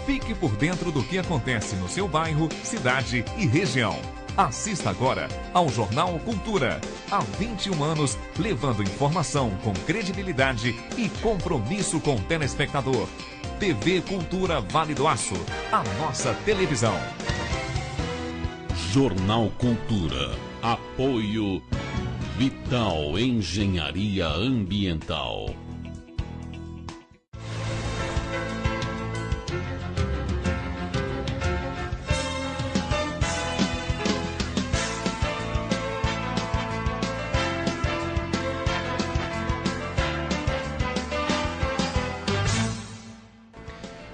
Fique por dentro do que acontece no seu bairro, cidade e região. Assista agora ao Jornal Cultura. Há 21 anos, levando informação com credibilidade e compromisso com o telespectador. TV Cultura Vale do Aço, a nossa televisão. Jornal Cultura. Apoio Vital Engenharia Ambiental.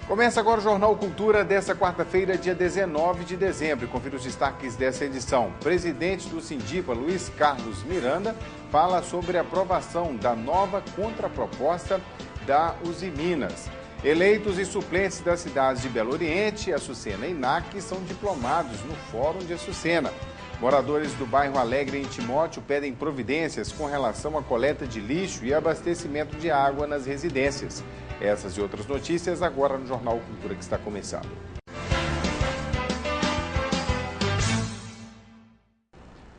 Começa agora o Jornal Cultura desta quarta-feira, dia 19 de dezembro. Confira os destaques dessa edição. Presidente do Sindipa, Luiz Carlos Miranda, fala sobre a aprovação da nova contraproposta da Uzi Minas. Eleitos e suplentes das cidades de Belo Oriente, Açucena e NAC são diplomados no Fórum de Açucena. Moradores do bairro Alegre em Timóteo pedem providências com relação à coleta de lixo e abastecimento de água nas residências. Essas e outras notícias agora no Jornal Cultura, que está começando.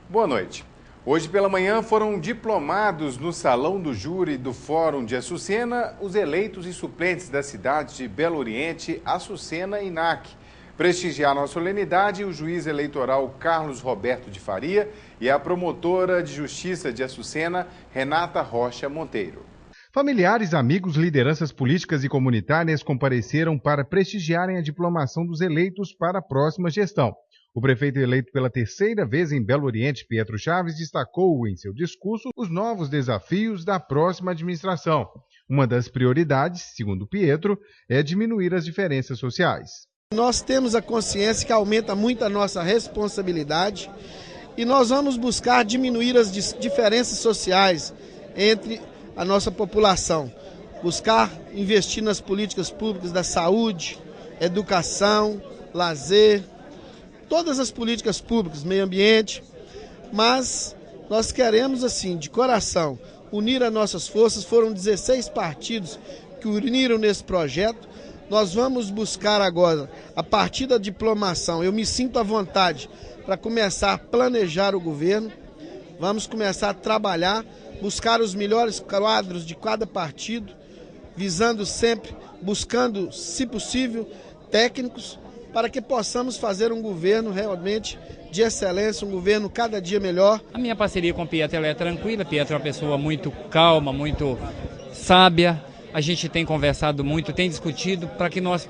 Boa noite. Hoje pela manhã foram diplomados no Salão do Júri do Fórum de Açucena os eleitos e suplentes das cidades de Belo Oriente, Açucena e NAC. Prestigiaram a solenidade o juiz eleitoral Carlos Roberto de Faria e a promotora de Justiça de Açucena, Renata Rocha Monteiro. Familiares, amigos, lideranças políticas e comunitárias compareceram para prestigiarem a diplomação dos eleitos para a próxima gestão. O prefeito eleito pela terceira vez em Belo Oriente, Pietro Chaves, destacou em seu discurso os novos desafios da próxima administração. Uma das prioridades, segundo Pietro, é diminuir as diferenças sociais. Nós temos a consciência que aumenta muito a nossa responsabilidade e nós vamos buscar diminuir as diferenças sociais entre a nossa população, buscar investir nas políticas públicas da saúde, educação, lazer, todas as políticas públicas, meio ambiente, mas nós queremos assim, de coração, unir as nossas forças. Foram 16 partidos que uniram nesse projeto. Nós vamos buscar agora, a partir da diplomação, eu me sinto à vontade para começar a planejar o governo, vamos começar a trabalhar, buscar os melhores quadros de cada partido, visando sempre, buscando, se possível, técnicos, para que possamos fazer um governo realmente de excelência, um governo cada dia melhor. A minha parceria com o Pietro é tranquila. Pietro é uma pessoa muito calma, muito sábia. A gente tem conversado muito, tem discutido para que nós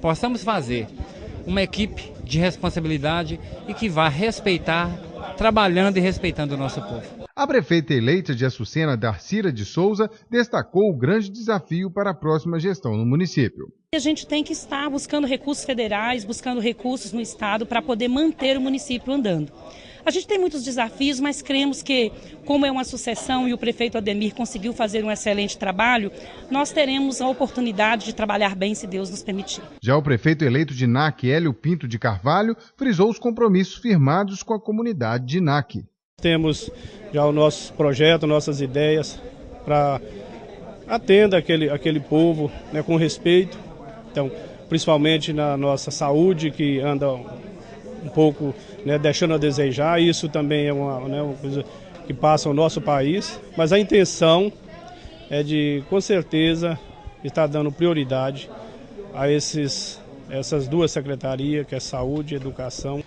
possamos fazer uma equipe de responsabilidade e que vá respeitar, trabalhando e respeitando o nosso povo. A prefeita eleita de Açucena, Darcira de Souza, destacou o grande desafio para a próxima gestão no município. A gente tem que estar buscando recursos federais, buscando recursos no estado para poder manter o município andando. A gente tem muitos desafios, mas cremos que, como é uma sucessão e o prefeito Ademir conseguiu fazer um excelente trabalho, nós teremos a oportunidade de trabalhar bem, se Deus nos permitir. Já o prefeito eleito de NAC, Hélio Pinto de Carvalho, frisou os compromissos firmados com a comunidade de NAC. Temos já o nosso projeto, nossas ideias para atender aquele povo, né, com respeito. Então, principalmente na nossa saúde, que anda um pouco, né, deixando a desejar. Isso também é uma coisa que passa ao nosso país. Mas a intenção é de, com certeza, estar dando prioridade a essas duas secretarias, que é saúde e educação.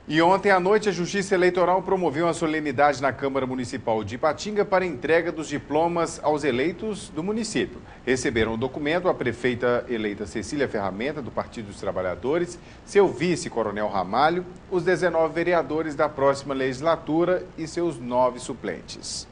E ontem à noite, a Justiça Eleitoral promoveu uma solenidade na Câmara Municipal de Ipatinga para a entrega dos diplomas aos eleitos do município. Receberam o documento a prefeita eleita Cecília Ferramenta, do Partido dos Trabalhadores, seu vice, Coronel Ramalho, os 19 vereadores da próxima legislatura e seus 9 suplentes.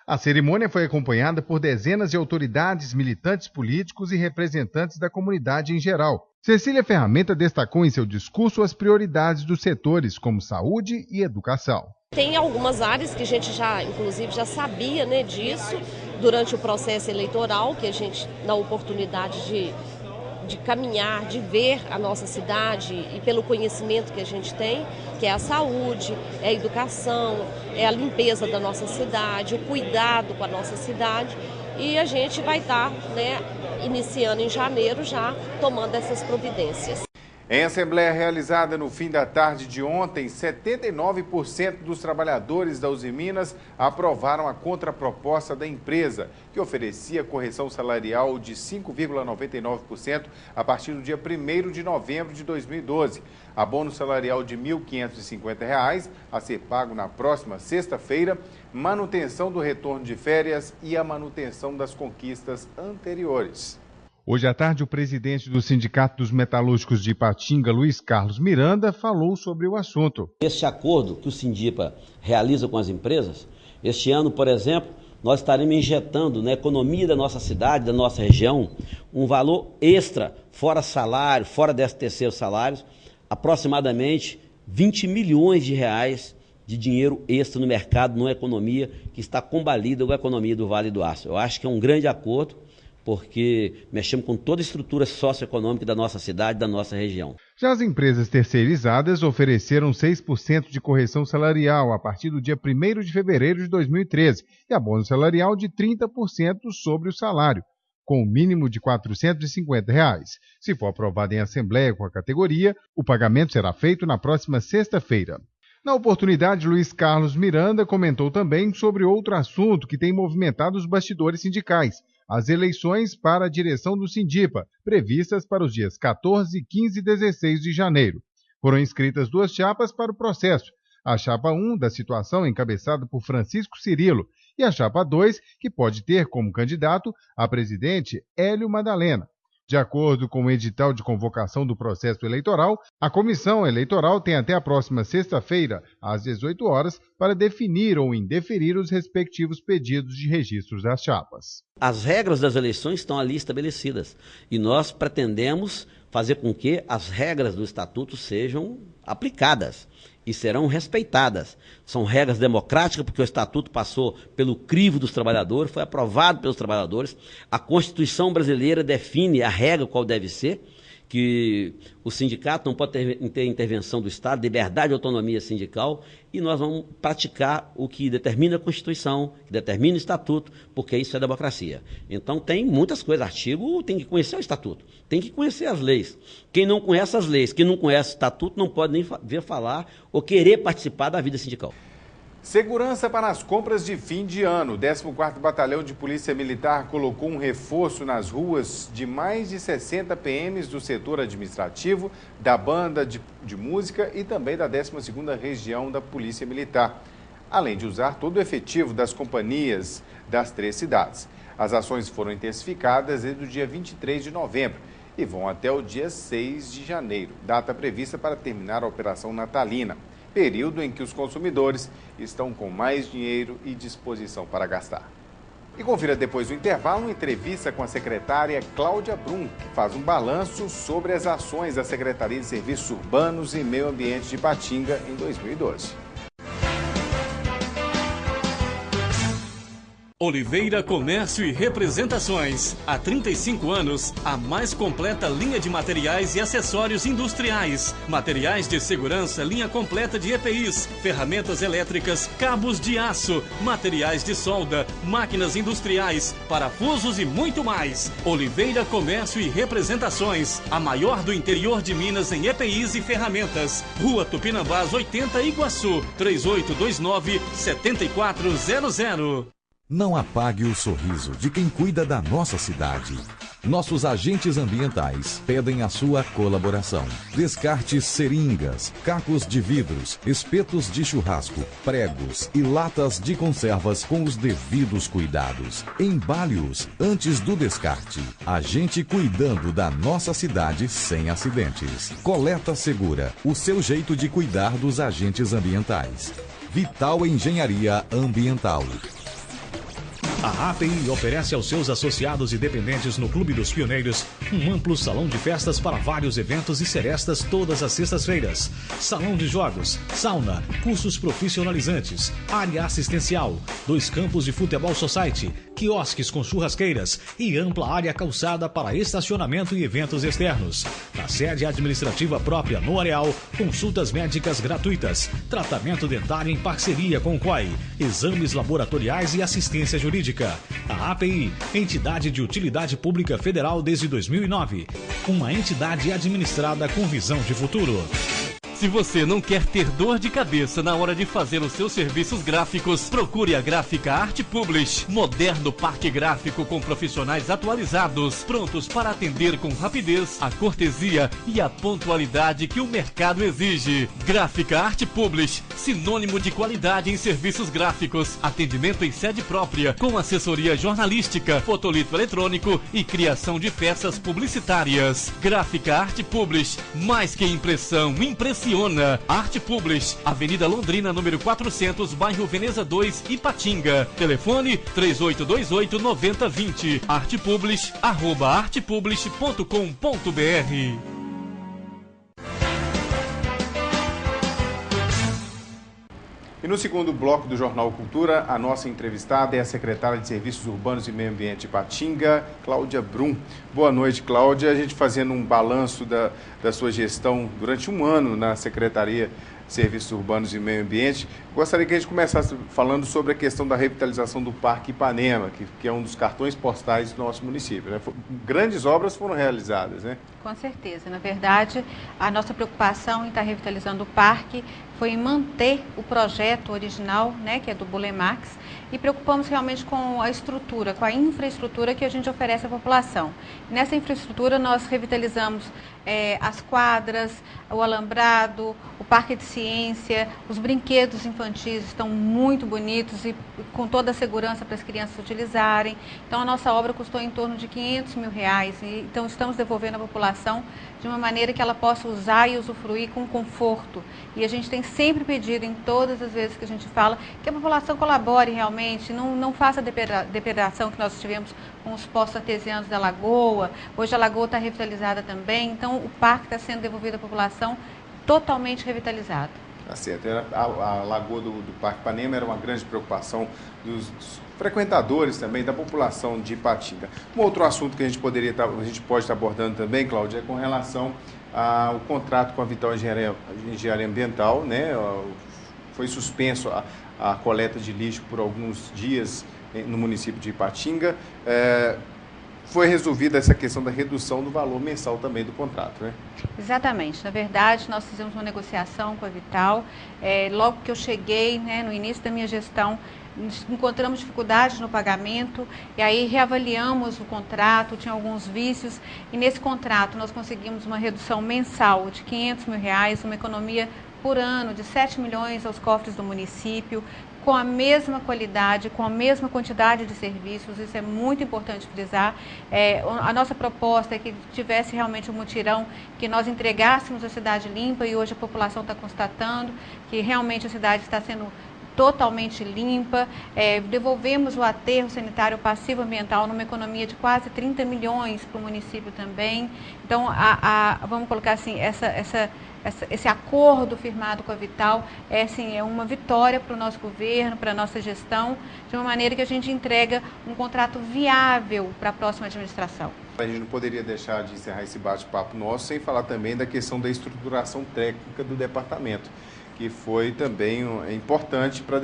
A cerimônia foi acompanhada por dezenas de autoridades, militantes políticos e representantes da comunidade em geral. Cecília Ferramenta destacou em seu discurso as prioridades dos setores, como saúde e educação. Tem algumas áreas que a gente inclusive já sabia, né, disso durante o processo eleitoral, que a gente, na oportunidade de caminhar, de ver a nossa cidade e pelo conhecimento que a gente tem, que é a saúde, é a educação, é a limpeza da nossa cidade, o cuidado com a nossa cidade. e a gente vai estar, né, iniciando em janeiro já tomando essas providências. Em assembleia realizada no fim da tarde de ontem, 79% dos trabalhadores da Usiminas aprovaram a contraproposta da empresa, que oferecia correção salarial de 5,99% a partir do dia 1º de novembro de 2012. Abono salarial de R$ 1.550 a ser pago na próxima sexta-feira, manutenção do retorno de férias e a manutenção das conquistas anteriores. Hoje à tarde, o presidente do Sindicato dos Metalúrgicos de Ipatinga, Luiz Carlos Miranda, falou sobre o assunto. Este acordo que o Sindipa realiza com as empresas, este ano, por exemplo, nós estaremos injetando na economia da nossa cidade, da nossa região, um valor extra, fora salário, fora 13º salários, aproximadamente 20 milhões de reais de dinheiro extra no mercado, numa economia que está combalida com a economia do Vale do Aço. Eu acho que é um grande acordo, porque mexemos com toda a estrutura socioeconômica da nossa cidade, da nossa região. Já as empresas terceirizadas ofereceram 6% de correção salarial a partir do dia 1º de fevereiro de 2013 e abono salarial de 30% sobre o salário, com o mínimo de R$ 450. Se for aprovado em assembleia com a categoria, o pagamento será feito na próxima sexta-feira. Na oportunidade, Luiz Carlos Miranda comentou também sobre outro assunto que tem movimentado os bastidores sindicais: as eleições para a direção do Sindipa, previstas para os dias 14, 15 e 16 de janeiro. Foram inscritas 2 chapas para o processo: a chapa 1, da situação, encabeçada por Francisco Cirilo, e a chapa 2, que pode ter como candidato a presidente Hélio Madalena. De acordo com o edital de convocação do processo eleitoral, a comissão eleitoral tem até a próxima sexta-feira, às 18 horas, para definir ou indeferir os respectivos pedidos de registros das chapas. As regras das eleições estão ali estabelecidas e nós pretendemos fazer com que as regras do estatuto sejam aplicadas e serão respeitadas. São regras democráticas, porque o estatuto passou pelo crivo dos trabalhadores, foi aprovado pelos trabalhadores. A Constituição brasileira define a regra qual deve ser, que o sindicato não pode ter intervenção do Estado, liberdade e autonomia sindical, e nós vamos praticar o que determina a Constituição, que determina o Estatuto, porque isso é democracia. Então tem muitas coisas, artigo tem que conhecer o Estatuto, tem que conhecer as leis. Quem não conhece as leis, quem não conhece o Estatuto, não pode nem ver falar ou querer participar da vida sindical. Segurança para as compras de fim de ano. O 14º Batalhão de Polícia Militar colocou um reforço nas ruas de mais de 60 PMs do setor administrativo, da banda de música e também da 12ª Região da Polícia Militar, além de usar todo o efetivo das companhias das 3 cidades. As ações foram intensificadas desde o dia 23 de novembro e vão até o dia 6 de janeiro, data prevista para terminar a operação natalina, período em que os consumidores estão com mais dinheiro e disposição para gastar. E confira depois do intervalo uma entrevista com a secretária Cláudia Brum, que faz um balanço sobre as ações da Secretaria de Serviços Urbanos e Meio Ambiente de Ipatinga em 2012. Oliveira Comércio e Representações. Há 35 anos, a mais completa linha de materiais e acessórios industriais. Materiais de segurança, linha completa de EPIs, ferramentas elétricas, cabos de aço, materiais de solda, máquinas industriais, parafusos e muito mais. Oliveira Comércio e Representações. A maior do interior de Minas em EPIs e ferramentas. Rua Tupinambás 80, Iguaçu. 3829-7400. Não apague o sorriso de quem cuida da nossa cidade. Nossos agentes ambientais pedem a sua colaboração. Descarte seringas, cacos de vidros, espetos de churrasco, pregos e latas de conservas com os devidos cuidados. Embale-os antes do descarte. A gente cuidando da nossa cidade sem acidentes. Coleta Segura, o seu jeito de cuidar dos agentes ambientais. Vital Engenharia Ambiental. A API oferece aos seus associados e dependentes no Clube dos Pioneiros um amplo salão de festas para vários eventos e serestas todas as sextas-feiras. Salão de jogos, sauna, cursos profissionalizantes, área assistencial, 2 campos de futebol society, quiosques com churrasqueiras e ampla área calçada para estacionamento e eventos externos. Na sede administrativa própria no Areal, consultas médicas gratuitas, tratamento dentário em parceria com o COI, exames laboratoriais e assistência jurídica. A API, Entidade de Utilidade Pública Federal desde 2009, uma entidade administrada com visão de futuro. Se você não quer ter dor de cabeça na hora de fazer os seus serviços gráficos, procure a Gráfica Arte Publish. Moderno parque gráfico com profissionais atualizados, prontos para atender com rapidez, a cortesia e a pontualidade que o mercado exige. Gráfica Arte Publish, sinônimo de qualidade em serviços gráficos. Atendimento em sede própria, com assessoria jornalística, fotolito eletrônico e criação de peças publicitárias. Gráfica Arte Publish, mais que impressão, impressiona. Arte Publish, Avenida Londrina, número 400, bairro Veneza 2, Ipatinga. Telefone 3828-9020. Artepublish, @artepublish.com.br. E no segundo bloco do Jornal Cultura, a nossa entrevistada é a secretária de Serviços Urbanos e Meio Ambiente de Ipatinga, Cláudia Brum. Boa noite, Cláudia. A gente fazendo um balanço da sua gestão durante um ano na Secretaria de Serviços Urbanos e Meio Ambiente. Gostaria que a gente começasse falando sobre a questão da revitalização do Parque Ipanema, que é um dos cartões postais do nosso município, né? Grandes obras foram realizadas, né? Com certeza. Na verdade, a nossa preocupação em estar revitalizando o parque foi em manter o projeto original, né, que é do Bulemax, e preocupamos realmente com a estrutura, com a infraestrutura que a gente oferece à população. Nessa infraestrutura nós revitalizamos as quadras, o alambrado, o parque de ciência, os brinquedos infantis estão muito bonitos e com toda a segurança para as crianças utilizarem. Então a nossa obra custou em torno de R$500 mil, então estamos devolvendo à população de uma maneira que ela possa usar e usufruir com conforto. E a gente tem sempre pedido, em todas as vezes que a gente fala, que a população colabore realmente, não faça a depredação que nós tivemos com os poços artesianos da Lagoa. Hoje a Lagoa está revitalizada também, então o parque está sendo devolvido à população totalmente revitalizado. Tá certo. A Lagoa do Parque Ipanema era uma grande preocupação dos frequentadores também, da população de Ipatinga. Um outro assunto que a gente pode estar abordando também, Cláudia, é com relação ao contrato com a Vital Engenharia Ambiental, né? Foi suspenso a coleta de lixo por alguns dias no município de Ipatinga. Foi resolvida essa questão da redução do valor mensal também do contrato, né? Exatamente. Na verdade, nós fizemos uma negociação com a Vital. Logo que eu cheguei, né, no início da minha gestão, encontramos dificuldades no pagamento e aí reavaliamos o contrato, tinha alguns vícios e nesse contrato nós conseguimos uma redução mensal de R$500 mil, uma economia por ano de 7 milhões aos cofres do município, com a mesma qualidade, com a mesma quantidade de serviços, isso é muito importante frisar. A nossa proposta é que tivesse realmente um mutirão, que nós entregássemos a cidade limpa e hoje a população está constatando que realmente a cidade está sendo totalmente limpa, devolvemos o aterro sanitário passivo ambiental numa economia de quase 30 milhões para o município também. Então, vamos colocar assim, esse acordo firmado com a Vital é uma vitória para o nosso governo, para a nossa gestão, de uma maneira que a gente entrega um contrato viável para a próxima administração. A gente não poderia deixar de encerrar esse bate-papo nosso sem falar também da questão da estruturação técnica do departamento, que foi também importante para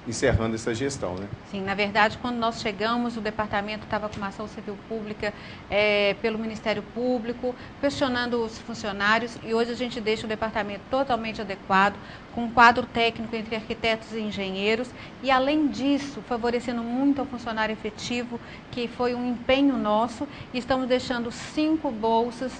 encerrando essa gestão, né? Sim, na verdade, quando nós chegamos, o departamento estava com uma ação civil pública pelo Ministério Público, questionando os funcionários, e hoje a gente deixa o departamento totalmente adequado, com um quadro técnico entre arquitetos e engenheiros, e além disso, favorecendo muito ao funcionário efetivo, que foi um empenho nosso, e estamos deixando 5 bolsas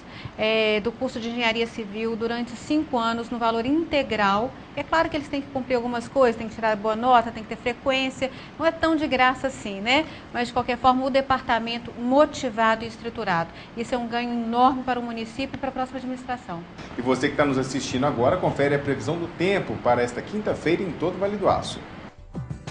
do curso de Engenharia Civil durante 5 anos, no valor integral. É claro que eles têm que cumprir algumas coisas, têm que tirar boa nota, tem que ter frequência, não é tão de graça assim, né? Mas, de qualquer forma, o departamento motivado e estruturado. Isso é um ganho enorme para o município e para a próxima administração. E você que está nos assistindo agora, confere a previsão do tempo para esta quinta-feira em todo o Vale do Aço.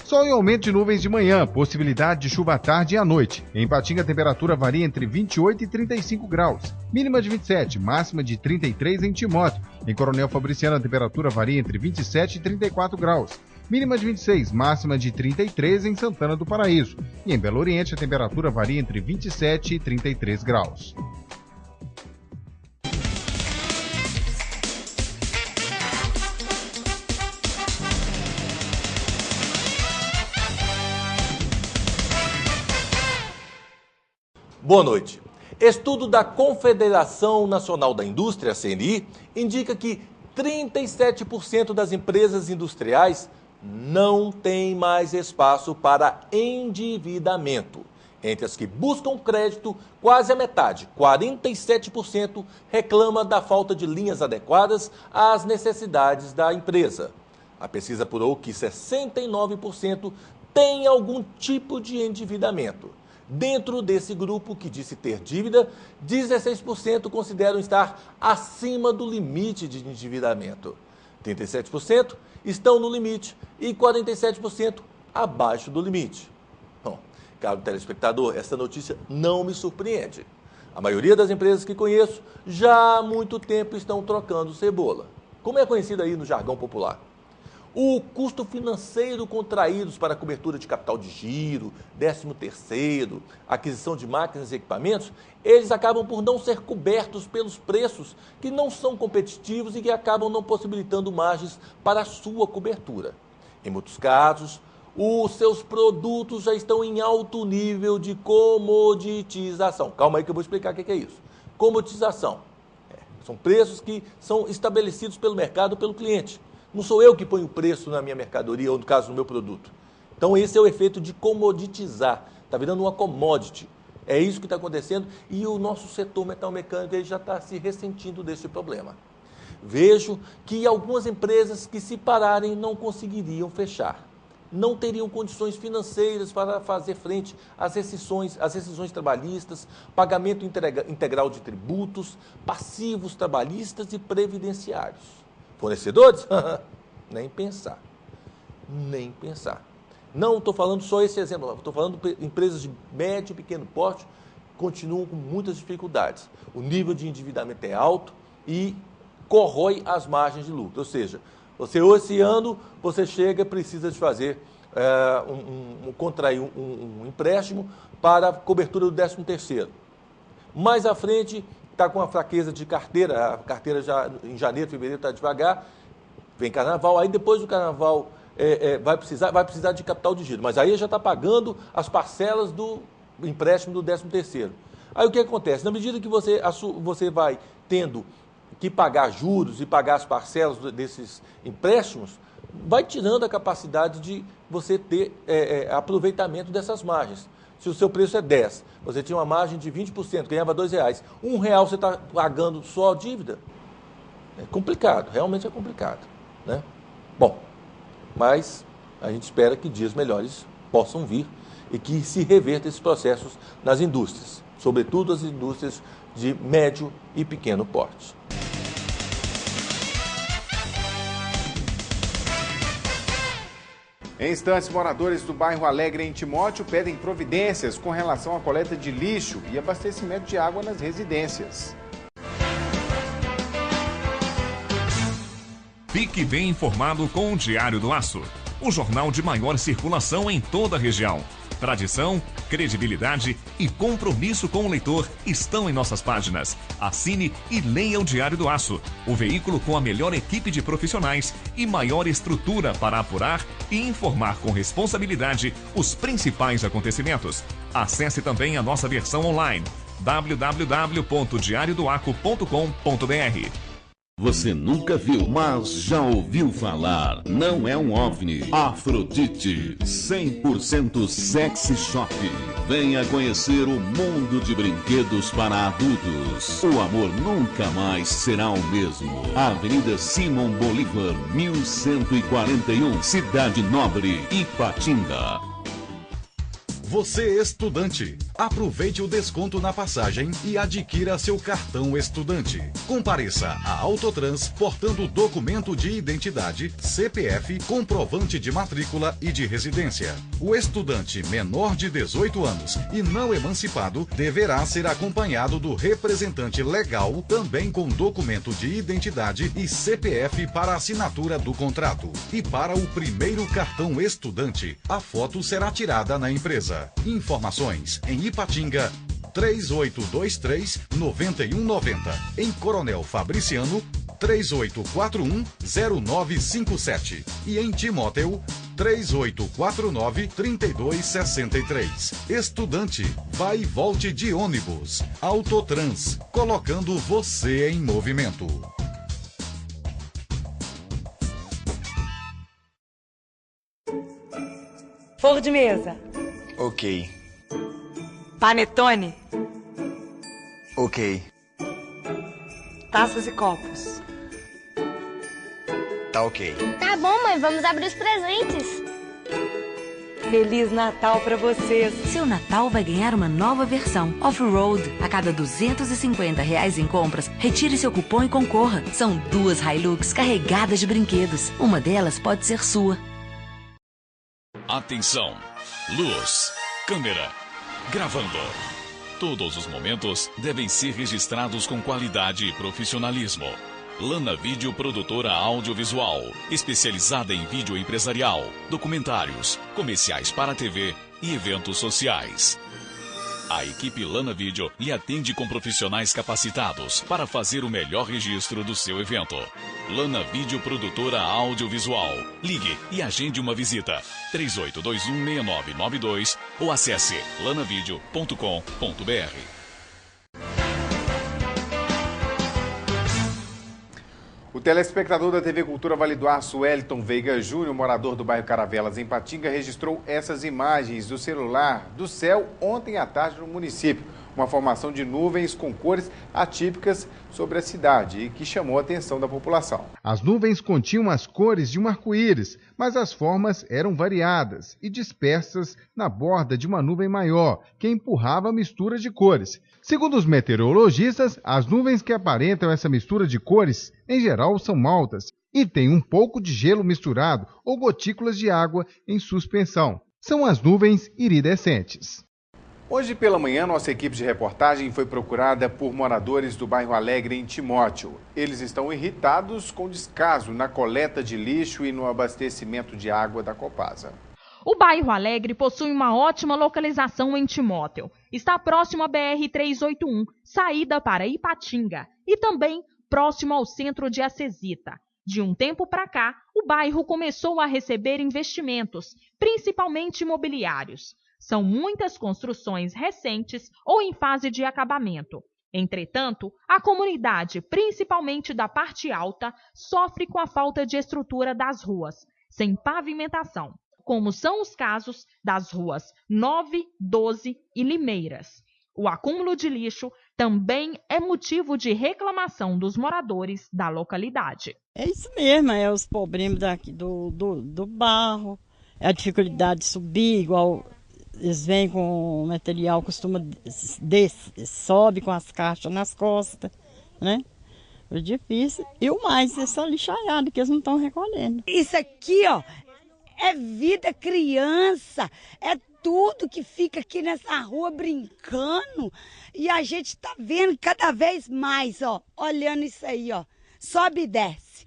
Sol e aumento de nuvens de manhã, possibilidade de chuva à tarde e à noite. Em Ipatinga, a temperatura varia entre 28 e 35 graus. Mínima de 27, máxima de 33 em Timóteo. Em Coronel Fabriciano, a temperatura varia entre 27 e 34 graus. mínima de 26, máxima de 33 em Santana do Paraíso. E em Belo Oriente a temperatura varia entre 27 e 33 graus. Boa noite. Estudo da Confederação Nacional da Indústria, CNI, indica que 37% das empresas industriais não têm mais espaço para endividamento. Entre as que buscam crédito, quase a metade, 47%, reclama da falta de linhas adequadas às necessidades da empresa. A pesquisa apurou que 69% tem algum tipo de endividamento. Dentro desse grupo que disse ter dívida, 16% consideram estar acima do limite de endividamento. 37% estão no limite e 47% abaixo do limite. Bom, caro telespectador, essa notícia não me surpreende. A maioria das empresas que conheço já há muito tempo estão trocando cebola. Como é conhecido aí no jargão popular. O custo financeiro contraídos para a cobertura de capital de giro, 13º, aquisição de máquinas e equipamentos, eles acabam por não ser cobertos pelos preços que não são competitivos e que acabam não possibilitando margens para a sua cobertura. Em muitos casos, os seus produtos já estão em alto nível de comoditização. Calma aí que eu vou explicar o que é isso. Comoditização. São preços que são estabelecidos pelo mercado, pelo cliente. Não sou eu que ponho o preço na minha mercadoria ou, no caso, no meu produto. Então, esse é o efeito de comoditizar. Está virando uma commodity. É isso que está acontecendo e o nosso setor metalmecânico ele já está se ressentindo desse problema. Vejo que algumas empresas que se pararem não conseguiriam fechar. Não teriam condições financeiras para fazer frente às rescisões trabalhistas, pagamento integral de tributos, passivos trabalhistas e previdenciários. Fornecedores? Nem pensar. Nem pensar. Não estou falando só esse exemplo, estou falando de empresas de médio e pequeno porte continuam com muitas dificuldades. O nível de endividamento é alto e corrói as margens de lucro. Ou seja, você esse ano você chega e precisa de fazer contrair um empréstimo para a cobertura do 13º. Mais à frente está com a fraqueza de carteira, a carteira já em janeiro, fevereiro está devagar, vem carnaval, aí depois do carnaval vai precisar de capital de giro, mas aí já está pagando as parcelas do empréstimo do 13º. Aí o que acontece? Na medida que você vai tendo que pagar juros e pagar as parcelas desses empréstimos, vai tirando a capacidade de você ter aproveitamento dessas margens. Se o seu preço é 10, você tinha uma margem de 20%, ganhava R$2. R$1 você está pagando só a dívida. É complicado, realmente é complicado, né? Bom, mas a gente espera que dias melhores possam vir e que se reverta esses processos nas indústrias, sobretudo as indústrias de médio e pequeno porte. Em instantes, moradores do bairro Alegre, em Timóteo, pedem providências com relação à coleta de lixo e abastecimento de água nas residências. Fique bem informado com o Diário do Aço, o jornal de maior circulação em toda a região. Tradição, credibilidade e compromisso com o leitor estão em nossas páginas. Assine e leia o Diário do Aço, o veículo com a melhor equipe de profissionais e maior estrutura para apurar e informar com responsabilidade os principais acontecimentos. Acesse também a nossa versão online, www.diariodoaco.com.br. Você nunca viu, mas já ouviu falar. Não é um OVNI. Afrodite, 100% sexy shop. Venha conhecer o mundo de brinquedos para adultos. O amor nunca mais será o mesmo. Avenida Simão Bolívar, 1141, Cidade Nobre, Ipatinga. Você estudante, Aproveite o desconto na passagem e adquira seu cartão estudante. Compareça à Autotrans portando documento de identidade, CPF, comprovante de matrícula e de residência. O estudante menor de 18 anos e não emancipado deverá ser acompanhado do representante legal, também com documento de identidade e CPF para assinatura do contrato. E para o primeiro cartão estudante, a foto será tirada na empresa. Informações em Ipatinga 3823-9190. Em Coronel Fabriciano 3841-0957. E em Timóteo 3849-3263. Estudante, vai e volte de ônibus. Autotrans, colocando você em movimento. Flor de mesa. Ok. Panetone. Ok. Taças e copos. Tá ok. Tá bom, mãe, vamos abrir os presentes. Feliz Natal pra vocês. Seu Natal vai ganhar uma nova versão Off-Road. A cada R$250 em compras, retire seu cupom e concorra. São 2 Hilux carregadas de brinquedos. Uma delas pode ser sua. Atenção, luz, câmera, gravando. Todos os momentos devem ser registrados com qualidade e profissionalismo. Lana Vídeo Produtora Audiovisual, especializada em vídeo empresarial, documentários, comerciais para TV e eventos sociais. A equipe Lana Vídeo lhe atende com profissionais capacitados para fazer o melhor registro do seu evento. Lana Vídeo Produtora Audiovisual. Ligue e agende uma visita. 38216992 ou acesse lanavideo.com.br. O telespectador da TV Cultura Vale do Aço, Wellington Veiga Júnior, morador do bairro Caravelas, em Patinga, registrou essas imagens do celular do céu ontem à tarde no município. Uma formação de nuvens com cores atípicas sobre a cidade e que chamou a atenção da população. As nuvens continham as cores de um arco-íris, mas as formas eram variadas e dispersas na borda de uma nuvem maior, que empurrava a mistura de cores. Segundo os meteorologistas, as nuvens que aparentam essa mistura de cores, em geral, são altas e têm um pouco de gelo misturado ou gotículas de água em suspensão. São as nuvens iridescentes. Hoje pela manhã, nossa equipe de reportagem foi procurada por moradores do bairro Alegre, em Timóteo. Eles estão irritados com descaso na coleta de lixo e no abastecimento de água da Copasa. O bairro Alegre possui uma ótima localização em Timóteo. Está próximo à BR-381, saída para Ipatinga, e também próximo ao centro de Acesita. De um tempo para cá, o bairro começou a receber investimentos, principalmente imobiliários. São muitas construções recentes ou em fase de acabamento. Entretanto, a comunidade, principalmente da parte alta, sofre com a falta de estrutura das ruas, sem pavimentação, como são os casos das ruas 9, 12 e Limeiras. O acúmulo de lixo também é motivo de reclamação dos moradores da localidade. É isso mesmo, é os problemas daqui do barro, é a dificuldade de subir, igual eles vêm com material, sobe com as caixas nas costas, né? É difícil. E o mais, essa lixaiada que eles não estão recolhendo. Isso aqui, ó, é vida criança, é tudo que fica aqui nessa rua brincando e a gente tá vendo cada vez mais, ó, olhando isso aí, ó, sobe e desce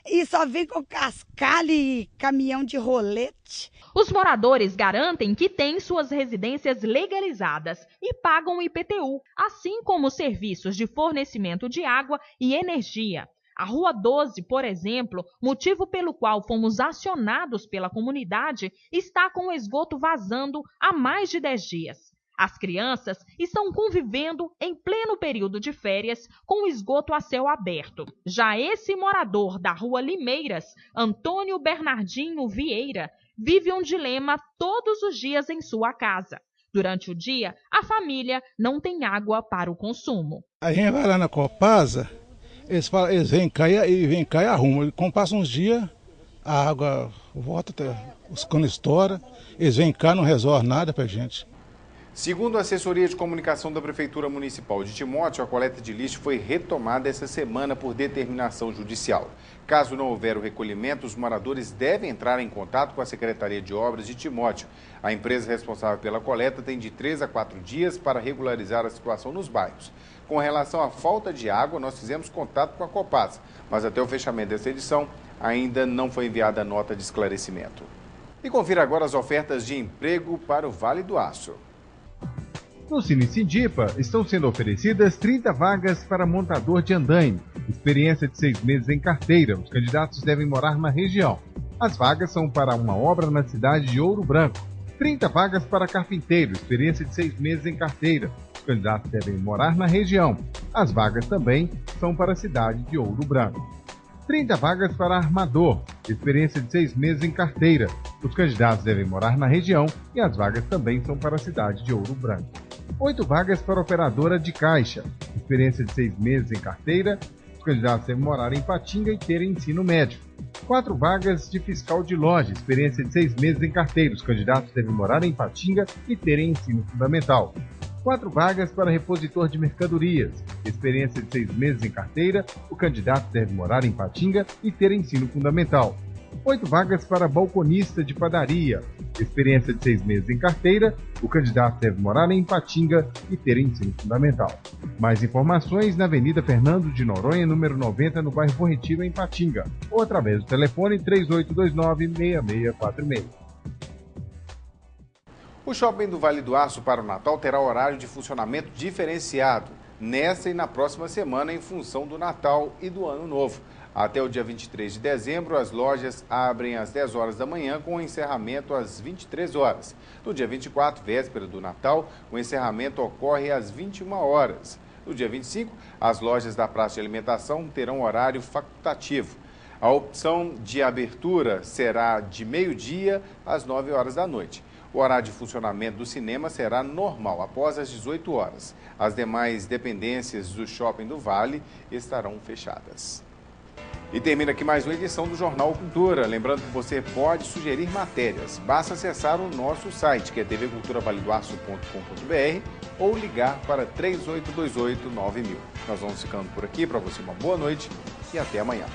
e só vem com cascalho e caminhão de rolete. Os moradores garantem que têm suas residências legalizadas e pagam IPTU, assim como os serviços de fornecimento de água e energia. A Rua 12, por exemplo, motivo pelo qual fomos acionados pela comunidade, está com o esgoto vazando há mais de 10 dias. As crianças estão convivendo em pleno período de férias com o esgoto a céu aberto. Já esse morador da Rua Limeiras, Antônio Bernardinho Vieira, vive um dilema todos os dias em sua casa. Durante o dia, a família não tem água para o consumo. A gente vai lá na Copasa. Eles vêm cá e arrumam. Como passam uns dias, a água volta, os canos estouram, eles vêm cá, não resolvem nada pra gente. Segundo a assessoria de comunicação da Prefeitura Municipal de Timóteo, a coleta de lixo foi retomada essa semana por determinação judicial. Caso não houver o recolhimento, os moradores devem entrar em contato com a Secretaria de Obras de Timóteo. A empresa responsável pela coleta tem de 3 a 4 dias para regularizar a situação nos bairros. Com relação à falta de água, nós fizemos contato com a Copasa, mas até o fechamento dessa edição ainda não foi enviada a nota de esclarecimento. E confira agora as ofertas de emprego para o Vale do Aço. No Cine Sindipa, estão sendo oferecidas 30 vagas para montador de andaime. Experiência de 6 meses em carteira. Os candidatos devem morar na região. As vagas são para uma obra na cidade de Ouro Branco. 30 vagas para carpinteiro. Experiência de 6 meses em carteira. Os candidatos devem morar na região. As vagas também são para a cidade de Ouro Branco. 30 vagas para armador. Experiência de 6 meses em carteira. Os candidatos devem morar na região e as vagas também são para a cidade de Ouro Branco. 8 vagas para operadora de caixa. Experiência de 6 meses em carteira. Os candidatos devem morar em Ipatinga e terem ensino médio. 4 vagas de fiscal de loja. Experiência de 6 meses em carteira. Os candidatos devem morar em Ipatinga e terem ensino fundamental. 4 vagas para repositor de mercadorias. Experiência de 6 meses em carteira. O candidato deve morar em Ipatinga e ter ensino fundamental. 8 vagas para balconista de padaria. Experiência de 6 meses em carteira. O candidato deve morar em Ipatinga e ter ensino fundamental. Mais informações na Avenida Fernando de Noronha, número 90, no bairro Bom Retiro, em Ipatinga. Ou através do telefone 3829-6646. O Shopping do Vale do Aço para o Natal terá horário de funcionamento diferenciado nesta e na próxima semana em função do Natal e do Ano Novo. Até o dia 23 de dezembro, as lojas abrem às 10 horas da manhã com o encerramento às 23 horas. No dia 24, véspera do Natal, o encerramento ocorre às 21 horas. No dia 25, as lojas da praça de alimentação terão horário facultativo. A opção de abertura será de meio-dia às 9 horas da noite. O horário de funcionamento do cinema será normal, após as 18 horas. As demais dependências do Shopping do Vale estarão fechadas. E termina aqui mais uma edição do Jornal Cultura. Lembrando que você pode sugerir matérias. Basta acessar o nosso site, que é tvculturavaledoaço.com.br, ou ligar para 3828-9000. Nós vamos ficando por aqui. Para você, uma boa noite e até amanhã.